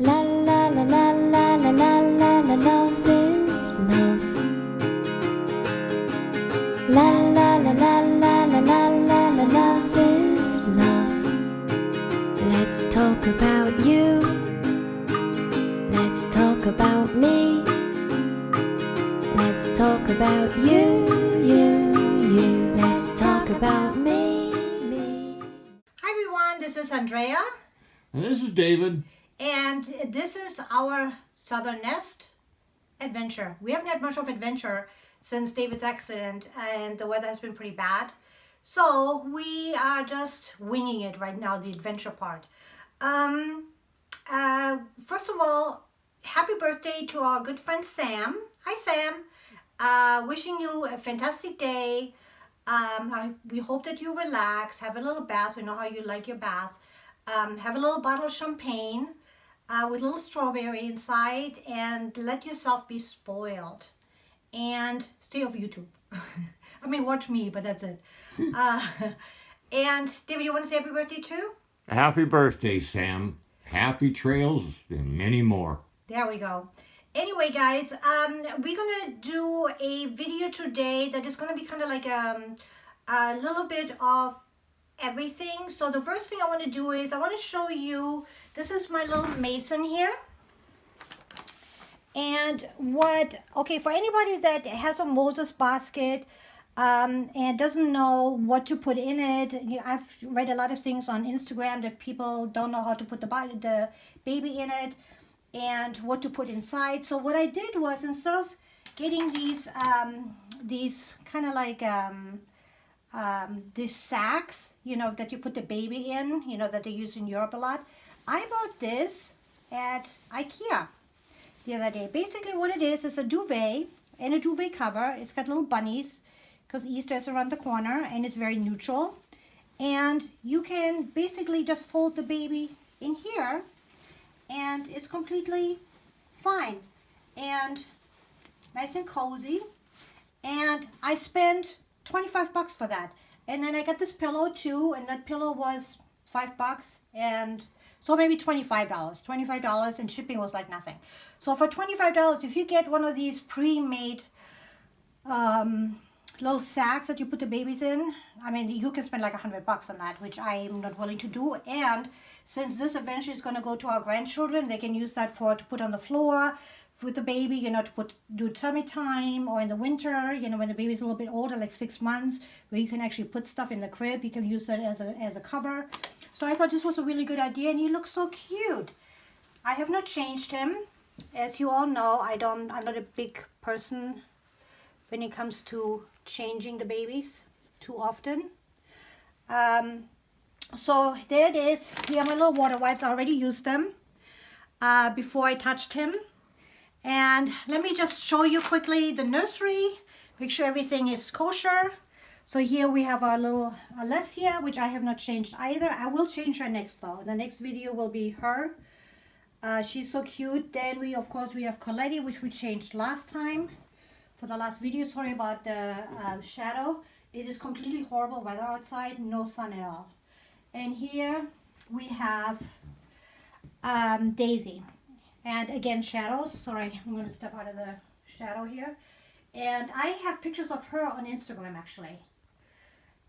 La la la la la la la la la, love is love. La la la la la la la la la, love is love. Let's talk about you. Let's talk about me. Let's talk about you. Let's talk about me. Hi everyone, this is Andrea, And this is David. and this is our Southern Nest adventure. We haven't had much of adventure since David's accident, and the weather has been pretty bad. So we are just winging it right now, the adventure part. First of all, happy birthday to our good friend Sam. Hi Sam. Wishing you a fantastic day. We hope that you relax, have a little bath. We know how you like your bath. Have a little bottle of champagne with a little strawberry inside, and let yourself be spoiled. And stay off YouTube. I mean, watch me, but that's it. And David, you want to say happy birthday too? Happy birthday, Sam. Happy trails and many more. There we go. Anyway, guys, we're gonna do a video today that is gonna be kind of like a little bit of everything. So the first thing I want to do is I want to show you, this is my little mason here. And okay, for anybody that has a Moses basket and doesn't know what to put in it, I've read a lot of things on Instagram that people don't know how to put the baby in it and what to put inside. So what I did was, instead of getting these kind of like these sacks, that you put the baby in, that they use in Europe a lot, I bought this at IKEA the other day. Basically what it is a duvet and a duvet cover. It's got little bunnies because Easter is around the corner, and it's very neutral. And you can basically just fold the baby in here, and it's completely fine and nice and cozy. And I spent $25 for that. And then I got this pillow too, and that pillow was $5, and so maybe $25, and shipping was like nothing. So for $25, if you get one of these pre-made little sacks that you put the babies in, I mean, you can spend like $100 on that, which I am not willing to do. And since this eventually is going to go to our grandchildren, they can use that to put on the floor with the baby, to do tummy time, or in the winter, when the baby's a little bit older, like 6 months, where you can actually put stuff in the crib. You can use that as a cover. So I thought this was a really good idea, and he looks so cute. I have not changed him. As you all know, I'm not a big person when it comes to changing the babies too often. So there it is. Here are my little water wipes. I already used them before I touched him. And let me just show you quickly the nursery, make sure everything is kosher. So here we have our little Alessia, which I have not changed either. I will change her next though. The next video will be her. She's so cute. Then we have Coletti, which we changed last time for the last video. Sorry about the shadow. It is completely horrible weather outside, no sun at all. And here we have Daisy. And again, shadows. Sorry, I'm going to step out of the shadow here. And I have pictures of her on Instagram, actually.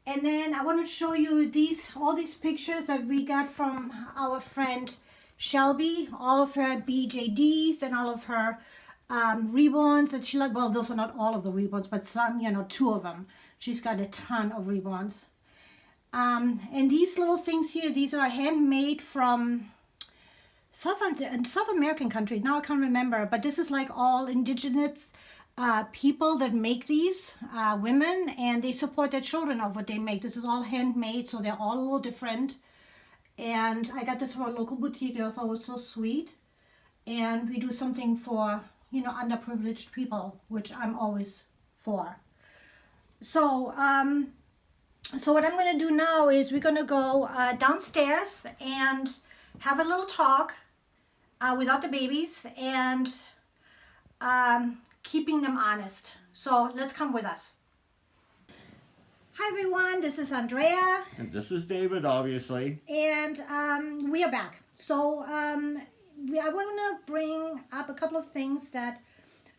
And then I want to show you all these pictures that we got from our friend Shelby. All of her BJDs and all of her ribbons that she liked. Well, those are not all of the ribbons, but some, 2 of them. She's got a ton of ribbons. And these little things here, these are handmade from South American country. Now I can't remember, but this is like all indigenous people that make these, women, and they support their children of what they make. This is all handmade, so they're all a little different. And I got this from a local boutique. I thought it was so sweet. And we do something for, underprivileged people, which I'm always for. So, so what I'm going to do now is we're going to go downstairs and have a little talk without the babies, and keeping them honest. So let's come with us. Hi everyone, this is Andrea. And this is David, obviously. And we are back. So I want to bring up a couple of things that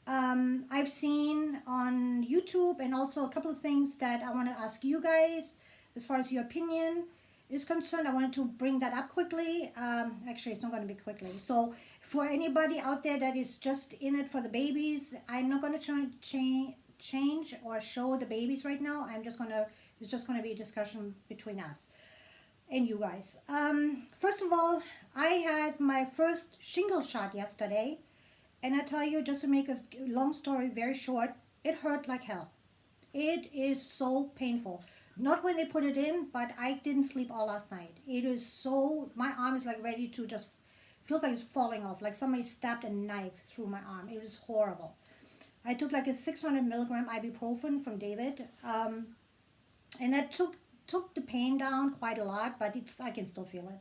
I've seen on YouTube, and also a couple of things that I want to ask you guys as far as your opinion is concerned. I wanted to bring that up quickly. Actually, it's not going to be quickly. So for anybody out there that is just in it for the babies, I'm not going to try and change or show the babies right now. It's just going to be a discussion between us and you guys. First of all, I had my first shingle shot yesterday, and I tell you, just to make a long story very short, it hurt like hell. It is so painful. Not when they put it in, but I didn't sleep all last night. It is so, my arm is like ready to just, feels like it's falling off, like somebody stabbed a knife through my arm. It was horrible. I took like a 600 milligram ibuprofen from David, and that took the pain down quite a lot, but I can still feel it.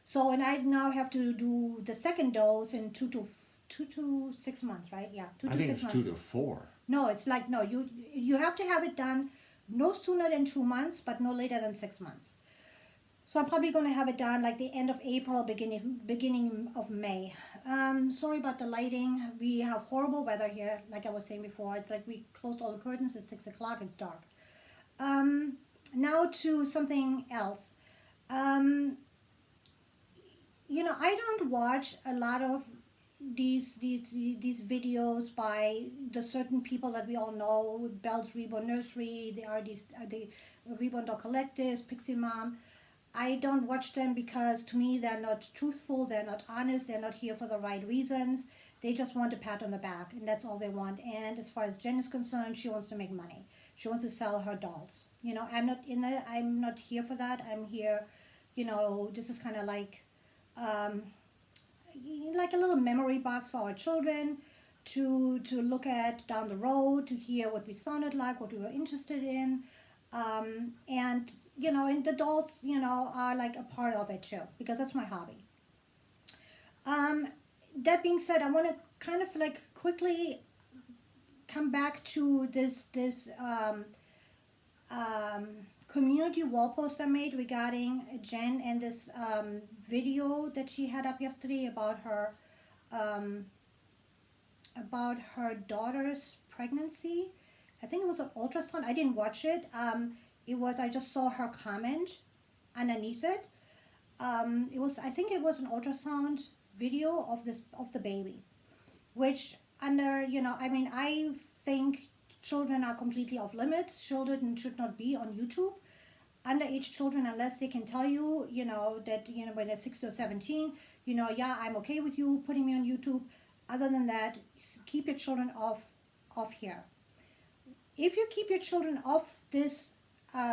So, and I now have to do the second dose in 2 to 6 months, right? Yeah, 2 to 6 months. I think it's 2 to 4. No, it's like, no, you have to have it done no sooner than 2 months, but no later than 6 months. So I'm probably going to have it done like the end of April, beginning of May. Sorry about the lighting. We have horrible weather here, like I was saying before. It's like we closed all the curtains at 6 o'clock. It's dark. Now to something else. You know, I don't watch a lot of these videos by the certain people that we all know, Belle's Reborn Nursery, the Reborn Dog Collectives, Pixie Mom. I don't watch them because to me they're not truthful, they're not honest, they're not here for the right reasons. They just want a pat on the back, and that's all they want. And as far as Jen is concerned, she wants to make money. She wants to sell her dolls. You know, I'm not here for that. I'm here, you know, this is kind of like a little memory box for our children to look at down the road, to hear what we sounded like, what we were interested in. And, you know, and the dolls, you know, are like a part of it too, because that's my hobby. That being said, I want to kind of like quickly come back to this community wall post I made regarding Jen and this video that she had up yesterday about her daughter's pregnancy. I think it was an ultrasound. I didn't watch it. I just saw her comment underneath it. I think it was an ultrasound video of the baby, which I think children are completely off limits. Children should not be on YouTube. Underage children, unless they can tell you, you know, that, you know, when they're 16 or 17, you know, yeah, I'm okay with you putting me on YouTube. Other than that, keep your children off here. If you keep your children off this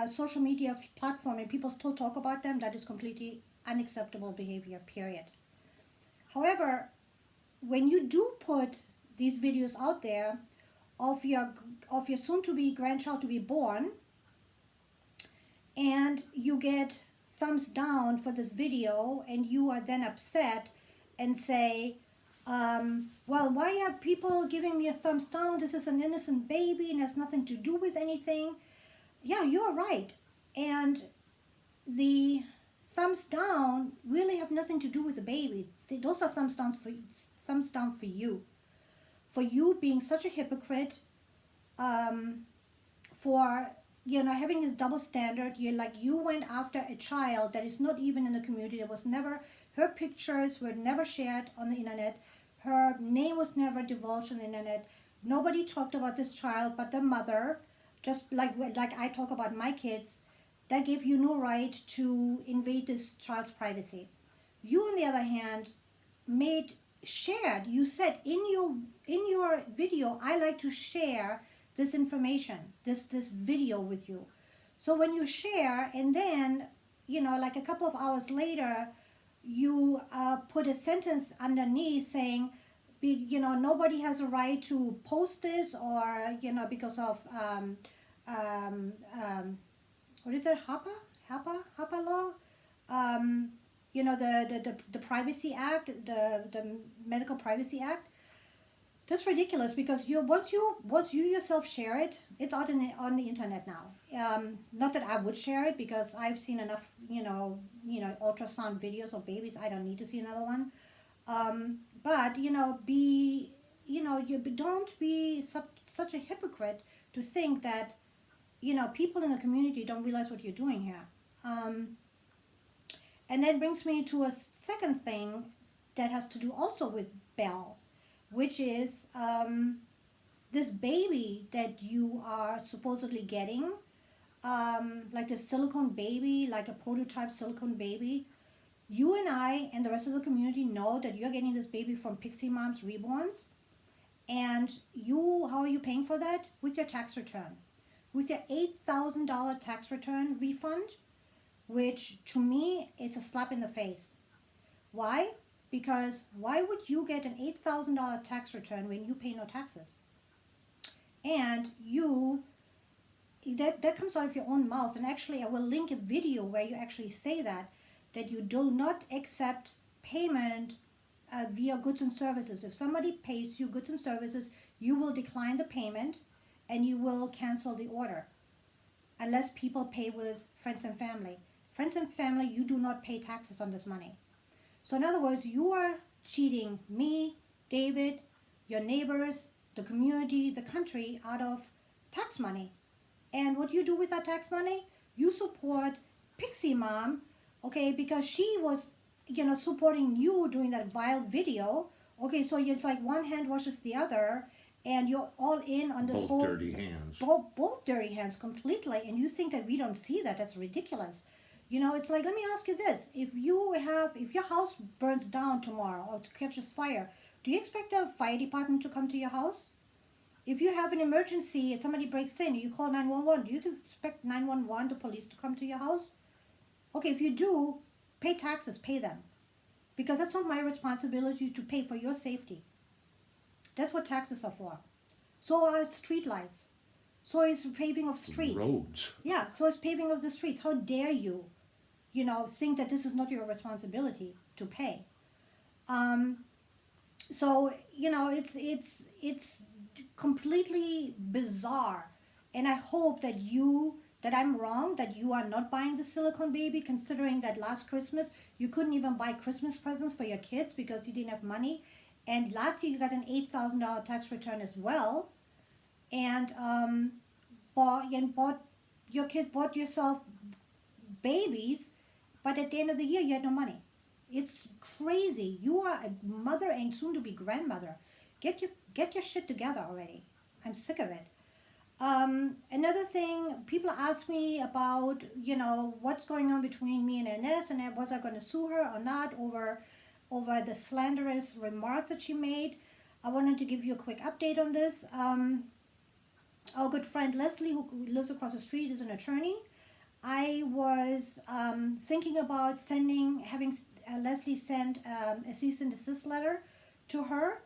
social media platform and people still talk about them, that is completely unacceptable behavior, period. However, when you do put these videos out there of your soon-to-be grandchild to be born, and you get thumbs down for this video, and you are then upset and say, well, why are people giving me a thumbs down? This is an innocent baby and has nothing to do with anything. Yeah, you're right. And the thumbs down really have nothing to do with the baby. Those are thumbs down for you. For you being such a hypocrite, for, you know, having this double standard. You went after a child that is not even in the community. Her pictures were never shared on the internet. Her name was never divulged on the internet. Nobody talked about this child but the mother, just like I talk about my kids. That gave you no right to invade this child's privacy. You, on the other hand, shared. You said in your video, I like to share this information, this video with you. So when you share, and then, you know, like a couple of hours later, you put a sentence underneath saying, you know, nobody has a right to post this, or, you know, because of what is it, HIPAA law? You know, the Privacy Act, the Medical Privacy Act. That's ridiculous, because once you yourself share it, it's out on the internet now. Not that I would share it, because I've seen enough, you know, ultrasound videos of babies. I don't need to see another one. But don't be such a hypocrite to think that people in the community don't realize what you're doing here. And that brings me to a second thing that has to do also with Belle, which is this baby that you are supposedly getting, like a silicone baby, like a prototype silicone baby. You and I and the rest of the community know that you're getting this baby from Pixie Moms Reborns. And how are you paying for that? With your tax return. With your $8,000 tax return refund, which to me is a slap in the face. Why? Because why would you get an $8,000 tax return when you pay no taxes? And that comes out of your own mouth. And actually, I will link a video where you actually say that you do not accept payment via goods and services. If somebody pays you goods and services, you will decline the payment and you will cancel the order unless people pay with friends and family. Friends and family, you do not pay taxes on this money. So in other words, you are cheating me, David, your neighbors, the community, the country out of tax money. And what you do with that tax money, you support Pixie Mom, okay, because she was, supporting you doing that vile video. Okay, so it's like one hand washes the other, and you're all in on this Both whole dirty hands. both dirty hands completely, and you think that we don't see that? That's ridiculous. It's like, let me ask you this: if your house burns down tomorrow or catches fire, do you expect the fire department to come to your house? If you have an emergency and somebody breaks in, you call 911. Do you expect 911, the police, to come to your house? Okay, if you do, pay taxes, pay them. Because that's not my responsibility to pay for your safety. That's what taxes are for. So are street lights. So is paving of streets. Roads. Yeah, so is paving of the streets. How dare you, think that this is not your responsibility to pay. So, it's completely bizarre. And I hope that I'm wrong, that you are not buying the silicone baby, considering that last Christmas you couldn't even buy Christmas presents for your kids because you didn't have money. And last year you got an $8,000 tax return as well. And your kid bought yourself babies, but at the end of the year you had no money. It's crazy. You are a mother and soon to be grandmother. Get your shit together already. I'm sick of it. Another thing, people ask me about, what's going on between me and Ines, and was I going to sue her or not over the slanderous remarks that she made. I wanted to give you a quick update on this. Our good friend Leslie, who lives across the street, is an attorney. I was thinking about having Leslie send a cease and desist letter to her,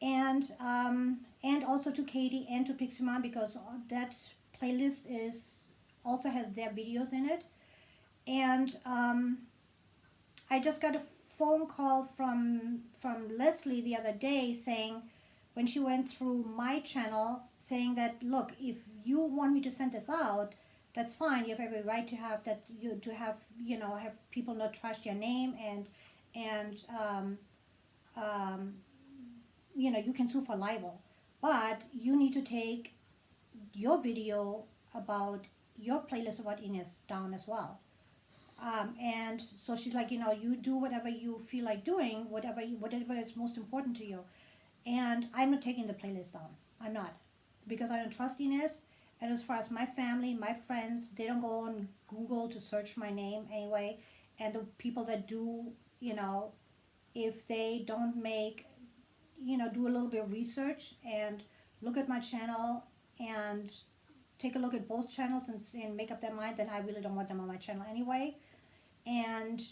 and also to Katie and to Pixie Mom, because that playlist also has their videos in it. And I just got a phone call from Leslie the other day saying, when she went through my channel, saying that, look, if you want me to send this out, that's fine. You have every right to have that. Have people not trust your name, and you can sue for libel, but you need to take your video about your playlist about Ines down as well. And so she's like, you do whatever you feel like doing, whatever is most important to you. And I'm not taking the playlist down. I'm not, because I don't trust Ines. And as far as my family, my friends, they don't go on Google to search my name anyway. And the people that do, if they don't do a little bit of research and look at my channel and take a look at both channels and make up their mind, then I really don't want them on my channel anyway. And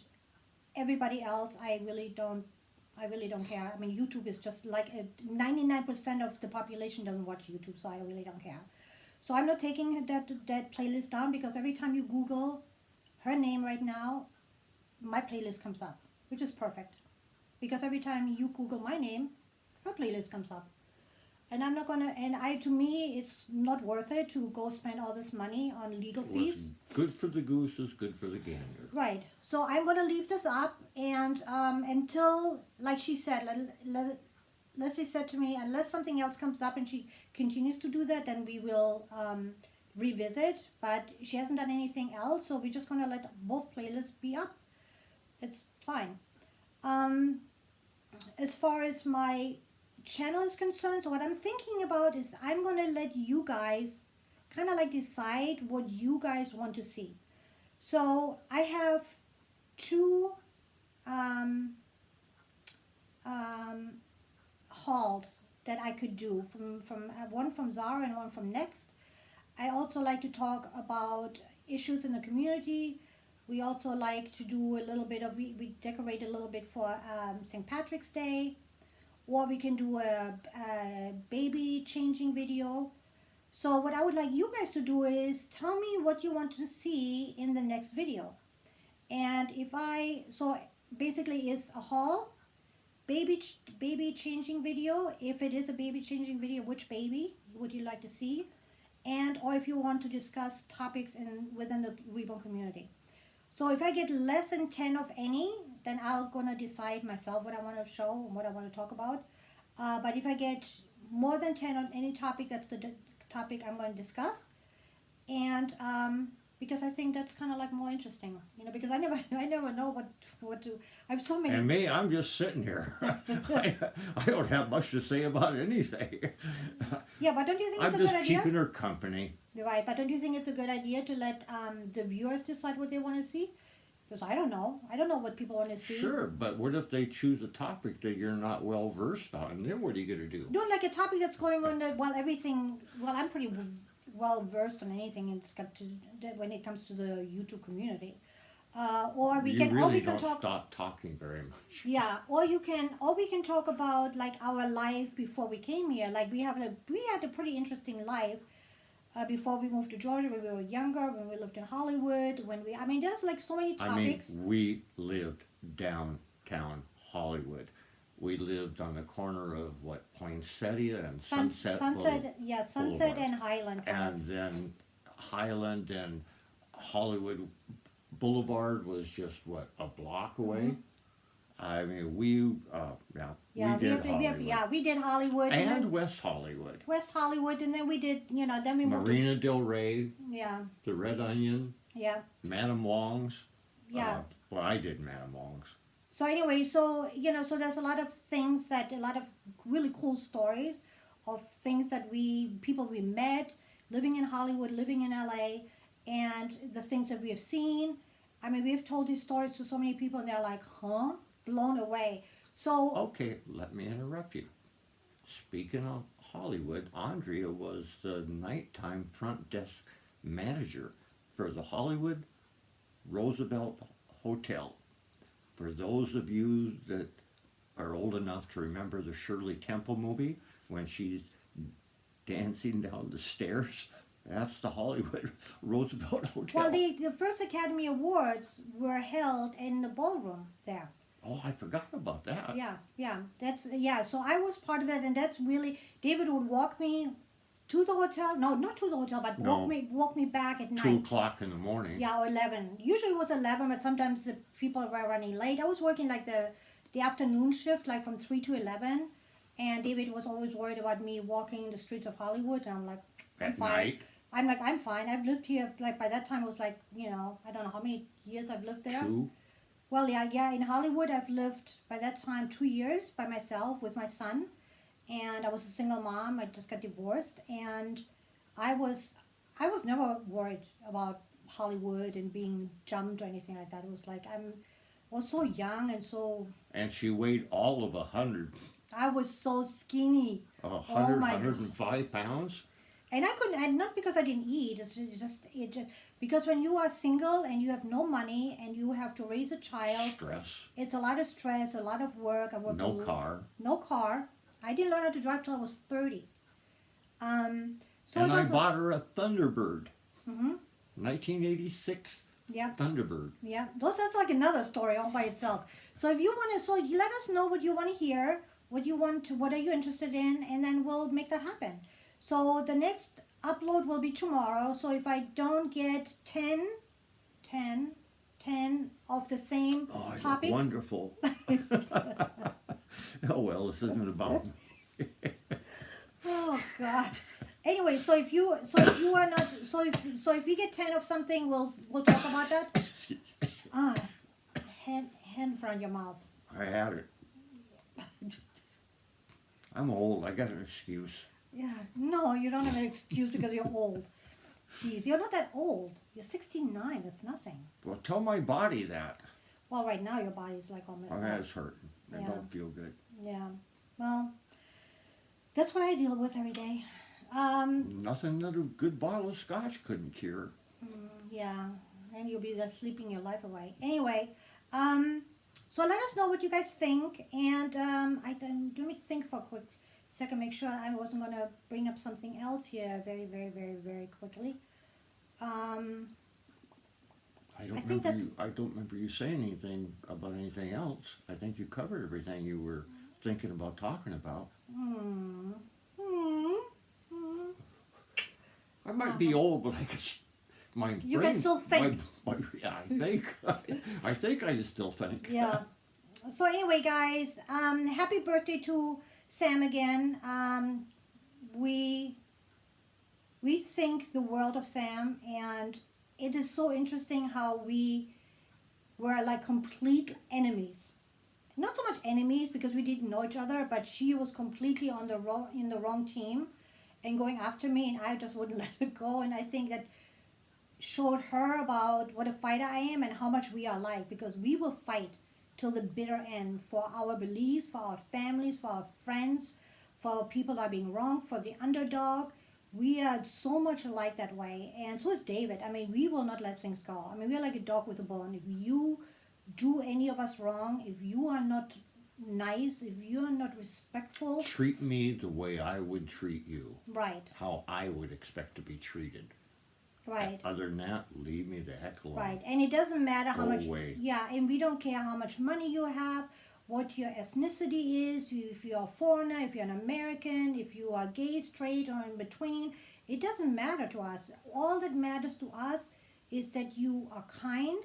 everybody else, I really don't care. I mean, YouTube is just like 99% of the population doesn't watch YouTube, so I really don't care. So I'm not taking that playlist down, because every time you Google her name right now, my playlist comes up, which is perfect. Because every time you Google my name, her playlist comes up. And I'm not gonna. And to me, it's not worth it to go spend all this money on legal What's fees. good for the goose is good for the gander. Right. So I'm gonna leave this up, and until, like she said, Leslie said to me, unless something else comes up and she continues to do that, then we will revisit. But she hasn't done anything else, so we're just gonna let both playlists be up. It's fine. As far as my channel is concerned, so what I'm thinking about is I'm gonna let you guys kind of like decide what you guys want to see. So I have two hauls that I could do from one from Zara and one from Next. I also like to talk about issues in the community. We also like to do a little bit of, we decorate a little bit for St. Patrick's Day, or we can do a baby changing video. So what I would like you guys to do is tell me what you want to see in the next video. And so basically is a haul, baby changing video. If it is a baby changing video, which baby would you like to see? And or if you want to discuss topics within the Reborn community. So if I get less than 10 of any, then I'm gonna decide myself what I want to show and what I want to talk about. But if I get more than 10 on any topic, that's the topic I'm going to discuss. And because I think that's kind of like more interesting, because I never know what to. I have so many. And me, I'm just sitting here. I don't have much to say about anything. Yeah, but don't you think it's I'm a just good idea? keeping her company. You're right, but don't you think it's a good idea to let the viewers decide what they want to see? Because I don't know. I don't know what people want to see. Sure, but what if they choose a topic that you're not well versed on? Then what are you going to do? No, like a topic that's going on I'm pretty well versed on anything, and it's got to when it comes to the YouTube community. Or we can talk. Stop talking very much. Yeah, or we can talk about like our life before we came here. Like we had a pretty interesting life before we moved to Georgia, when we were younger, when we lived in Hollywood, there's like so many topics. We lived downtown Hollywood. We lived on the corner of Poinsettia and Sunset Sunset and Highland. And then Highland and Hollywood Boulevard was just a block away. We did Hollywood and West Hollywood. West Hollywood, and then we did, then we moved Marina Del Rey. Yeah. The Red Onion. Yeah. Madame Wong's. Yeah. I did Madame Wong's. So anyway, so there's a lot of things a lot of really cool stories of things that people we met, living in Hollywood, living in LA, and the things that we have seen. We've told these stories to so many people, and they're like, huh? Blown away. So okay, let me interrupt you. Speaking of Hollywood, Andrea was the nighttime front desk manager for the Hollywood Roosevelt Hotel. For those of you that are old enough to remember the Shirley Temple movie, when she's dancing down the stairs, that's the Hollywood Roosevelt Hotel. Well, the first Academy Awards were held in the ballroom there. Oh, I forgot about that. Yeah. So I was part of that, and that's really, David would walk me to the hotel. No, not to the hotel, but walk me back at night. 2 o'clock in the morning. Yeah, or 11. Usually it was 11, but sometimes the people were running late. I was working like the afternoon shift, like from 3 to 11, and David was always worried about me walking the streets of Hollywood, and I'm like, I'm fine. Night? I'm fine. I've lived here, like by that time it was like, I don't know how many years I've lived there. 2? Well, yeah, in Hollywood I've lived by that time 2 years by myself with my son, and I was a single mom. I just got divorced, and I was never worried about Hollywood and being jumped or anything like that. It was like I was so young and so. And she weighed all of 100. I was so skinny. 105 pounds. And I couldn't, and not because I didn't eat. It's just because when you are single and you have no money and you have to raise a child, Stress. It's a lot of stress, a lot of work. No car. I didn't learn how to drive till I was 30. So and I bought her a Thunderbird. 1986 Yeah. Thunderbird. Yeah. That's like another story all by itself. So if you want to, let us know what you want to hear, what you want to, what are you interested in, and then we'll make that happen. So the next upload will be tomorrow. So if I don't get 10 of the same Oh, I look topics. wonderful. Oh well, this isn't about me. Oh God. Anyway, so if you are not, if we get 10 of something, we'll talk about that. Excuse me. Hand in front of your mouth. I had it. I'm old. I got an excuse. Yeah. No, you don't have an excuse because you're old. Jeez, you're not that old. You're 69. That's nothing. Well, tell my body that. Well, right now your body's like almost. My head's hurting. I Yeah. don't feel good. Yeah. Well, that's what I deal with every day. Nothing that a good bottle of scotch couldn't cure. Yeah, and you'll be there sleeping your life away. Anyway, so let us know what you guys think, and let me think for a quick second, make sure I wasn't going to bring up something else here very, very, very, very quickly. I think don't remember you saying anything about anything else. I think you covered everything you were thinking about talking about. I might be old, but I guess my You brain, can still think. Yeah, I think I still think. Yeah. So anyway, guys, happy birthday to Sam again. We think the world of Sam, and it is so interesting how we were like complete enemies. Not so much enemies because we didn't know each other, but she was completely in the wrong team and going after me, and I just wouldn't let her go. And I think that showed her about what a fighter I am and how much we are alike, because we will fight till the bitter end for our beliefs, for our families, for our friends, for people that are being wrong, for the underdog. We are so much alike that way, and so is David. I mean, we will not let things go. I mean, we are like a dog with a bone. If you do any of us wrong, if you are not nice, if you are not respectful, Treat me the way I would treat you. right, How I would expect to be treated. right. Other than that, leave me the heck alone. Right, and it doesn't matter how Go much. away. Yeah, and we don't care how much money you have, what your ethnicity is, if you're a foreigner, if you're an American, if you are gay, straight, or in between. It doesn't matter to us. All that matters to us is that you are kind,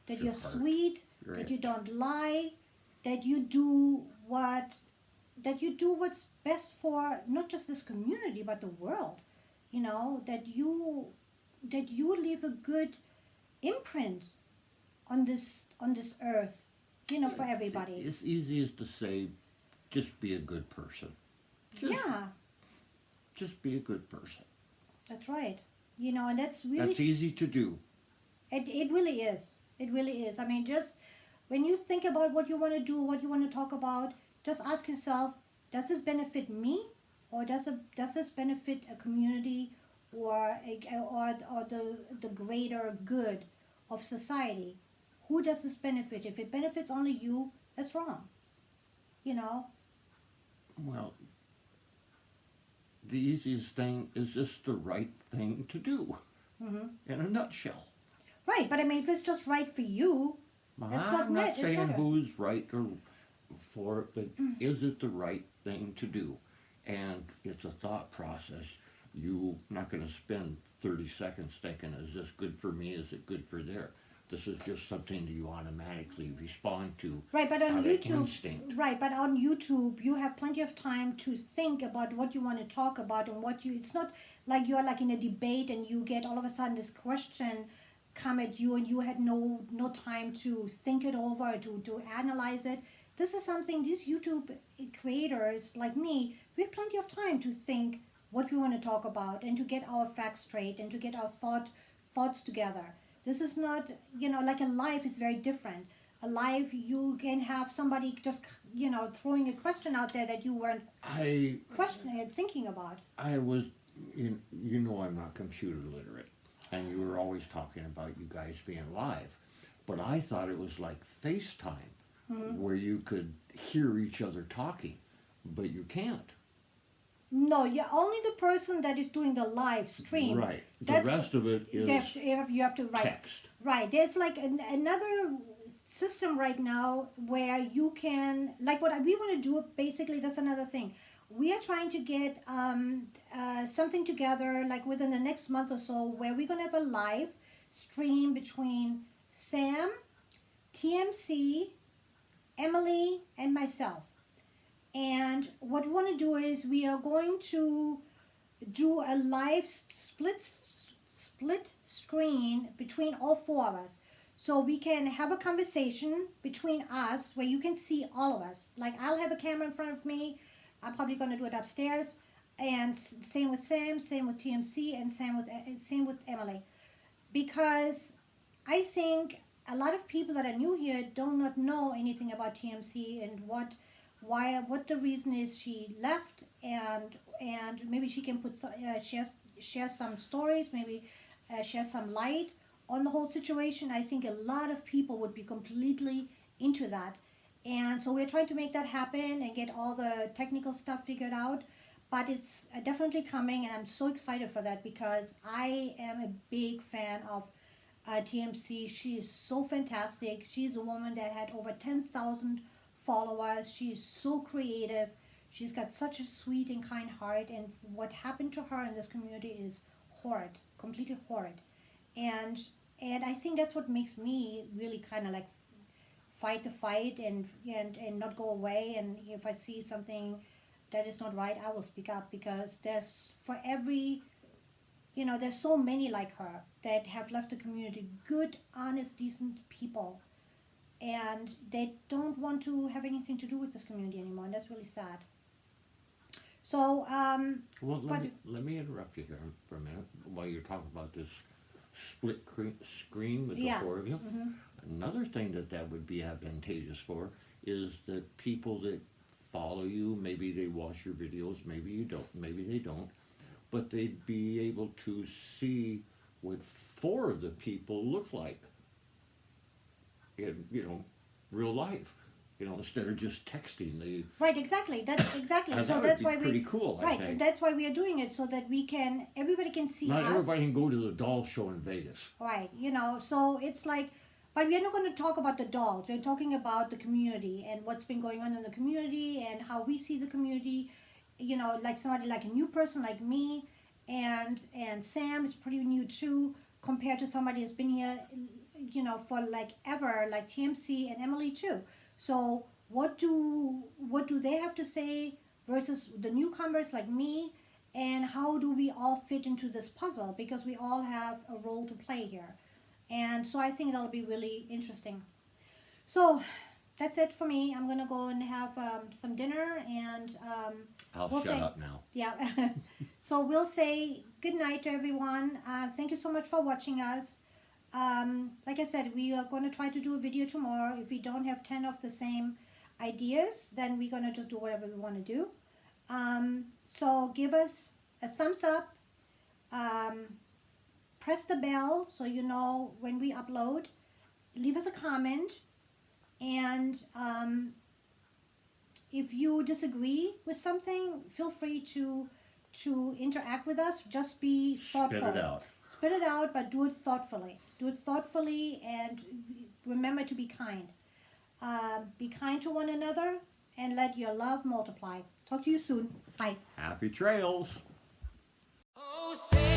that Your you're heart. sweet, Your that head. you don't lie, that you do what's best for not just this community but the world. You know, that you leave a good imprint on this earth, you know, for everybody. It's easiest to say, just be a good person. Just be a good person. That's right. You know, and that's really That's easy to do. It really is. It really is. I mean, just when you think about what you want to do, what you want to talk about, just ask yourself, does this benefit me, or does this benefit a community, or the greater good of society? Who does this benefit? If it benefits only you, that's wrong. You know? Well, the easiest thing is just the right thing to do, in a nutshell. Right, but I mean, if it's just right for you, it's not I'm not right. It's saying not who's right or for it, but is it the right thing to do? And it's a thought process. You're not going to spend 30 seconds thinking, is this good for me? Is it good for there? This is just something that you automatically respond to. Right, but on out of YouTube, instinct. right, but on YouTube, you have plenty of time to think about what you want to talk about and what you. It's not like you're like in a debate and you get all of a sudden this question come at you and you had no time to think it over, to analyze it. This is something these YouTube creators like me, we have plenty of time to think what we want to talk about and to get our facts straight and to get our thoughts together. This is not, you know, like a life is very different. A life, you can have somebody just, you know, throwing a question out there that you weren't questioning and thinking about. I was, you know, I'm not computer literate, and you were always talking about you guys being live, but I thought it was like FaceTime, where you could hear each other talking, but you can't. No, yeah, only the person that is doing the live stream. Right. The That's rest of it is you have to write. text. Right. There's like another system right now where you can, like what we want to do, basically, that's another thing. We are trying to get something together, like within the next month or so, where we're going to have a live stream between Sam, TMC, Emily, and myself. And what we want to do is we are going to do a live split screen between all four of us. So we can have a conversation between us where you can see all of us. Like I'll have a camera in front of me. I'm probably going to do it upstairs. And same with Sam, same with TMC, and same with Emily. Because I think a lot of people that are new here do not know anything about TMC and what the reason is she left, and maybe she can share some stories, maybe share some light on the whole situation. I think a lot of people would be completely into that, and so we're trying to make that happen and get all the technical stuff figured out. But it's definitely coming, and I'm so excited for that because I am a big fan of TMC. She is so fantastic. She's a woman that had over 10,000 followers. She's so creative. She's got such a sweet and kind heart, and what happened to her in this community is horrid, completely horrid. And I think that's what makes me really kind of like fight the fight and not go away. And if I see something that is not right, I will speak up, because there's so many like her that have left the community, good, honest, decent people, and they don't want to have anything to do with this community anymore, and that's really sad. So, Well, let me interrupt you there for a minute while you're talking about this split screen with the four of you. Another thing that would be advantageous for is that people that follow you, maybe they watch your videos, maybe you don't, maybe they don't, but they'd be able to see what four of the people look like in, real life, instead of just texting. Right, exactly. That's exactly. And so that that's would why be pretty cool. Right, I think. and that's why we are doing it, so that everybody can see Not us. everybody can go to the doll show in Vegas. Right, so it's like, but we're not going to talk about the dolls. We're talking about the community and what's been going on in the community and how we see the community. Like somebody like a new person like me, and Sam is pretty new too, compared to somebody that's been here, for like ever, like TMC and Emily too. So what do they have to say versus the newcomers like me, and how do we all fit into this puzzle, because we all have a role to play here. And so I think that'll be really interesting. So that's it for me. I'm gonna go and have some dinner, and I'll shut up now. Yeah. So we'll say good night to everyone. Thank you so much for watching us. Like I said, we are going to try to do a video tomorrow. If we don't have 10 of the same ideas, then we're going to just do whatever we want to do. So give us a thumbs up. Press the bell so you know when we upload. Leave us a comment. And if you disagree with something, feel free to interact with us. Just be thoughtful. Spit it out. Spit it out, but do it thoughtfully. Do it thoughtfully, and remember to be kind. Be kind to one another, and let your love multiply. Talk to you soon. Bye. Happy trails. Oh, say